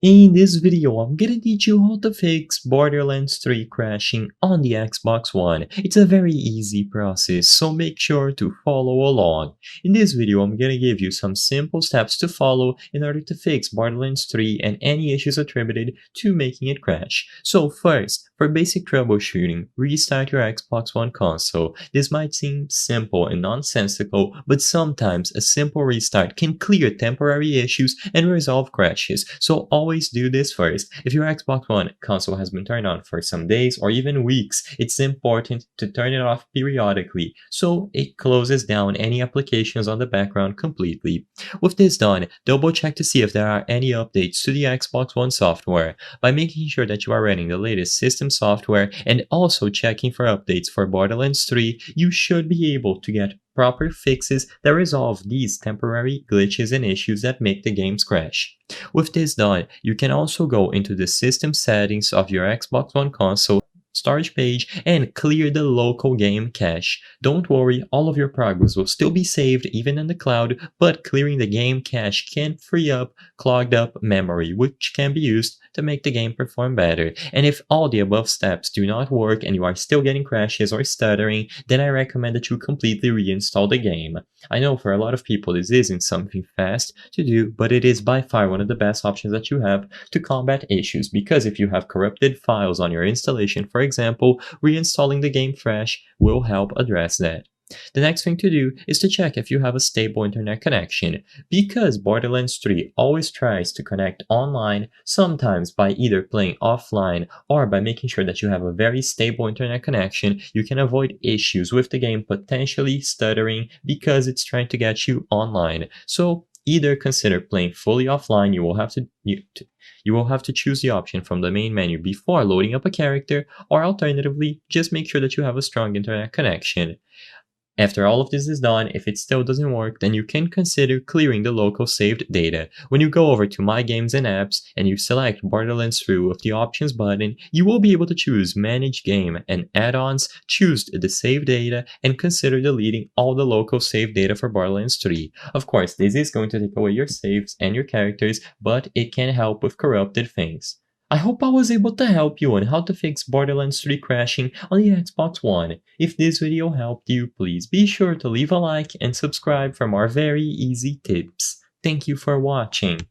In this video, I'm gonna teach you how to fix Borderlands 3 crashing on the Xbox One. It's a very easy process, so make sure to follow along. In this video, I'm gonna give you some simple steps to follow in order to fix Borderlands 3 and any issues attributed to making it crash. So first, for basic troubleshooting, restart your Xbox One console. This might seem simple and nonsensical, but sometimes a simple restart can clear temporary issues and resolve crashes. So always do this first. If your Xbox One console has been turned on for some days or even weeks, it's important to turn it off periodically so it closes down any applications on the background completely. With this done, double check to see if there are any updates to the Xbox One software by making sure that you are running the latest system software and also checking for updates for Borderlands 3. You should be able to get proper fixes that resolve these temporary glitches and issues that make the games crash. With this done, you can also go into the system settings of your Xbox One console storage page and clear the local game cache. Don't worry, all of your progress will still be saved even in the cloud, but clearing the game cache can free up clogged up memory, which can be used to make the game perform better. And if all the above steps do not work and you are still getting crashes or stuttering, then I recommend that you completely reinstall the game. I know for a lot of people this isn't something fast to do, but it is by far one of the best options that you have to combat issues, because if you have corrupted files on your installation, for example, reinstalling the game fresh will help address that. The next thing to do is to check if you have a stable internet connection. Because Borderlands 3 always tries to connect online, sometimes by either playing offline or by making sure that you have a very stable internet connection, you can avoid issues with the game potentially stuttering because it's trying to get you online. So either consider playing fully offline. You will have to choose the option from the main menu before loading up a character, or alternatively, just make sure that you have a strong internet connection. After all of this is done, if it still doesn't work, then you can consider clearing the local saved data. When you go over to My Games and Apps and you select Borderlands 3 with the Options button, you will be able to choose Manage Game and Add-ons, choose the save data, and consider deleting all the local save data for Borderlands 3. Of course, this is going to take away your saves and your characters, but it can help with corrupted things. I hope I was able to help you on how to fix Borderlands 3 crashing on the Xbox One. If this video helped you, please be sure to leave a like and subscribe for more very easy tips. Thank you for watching.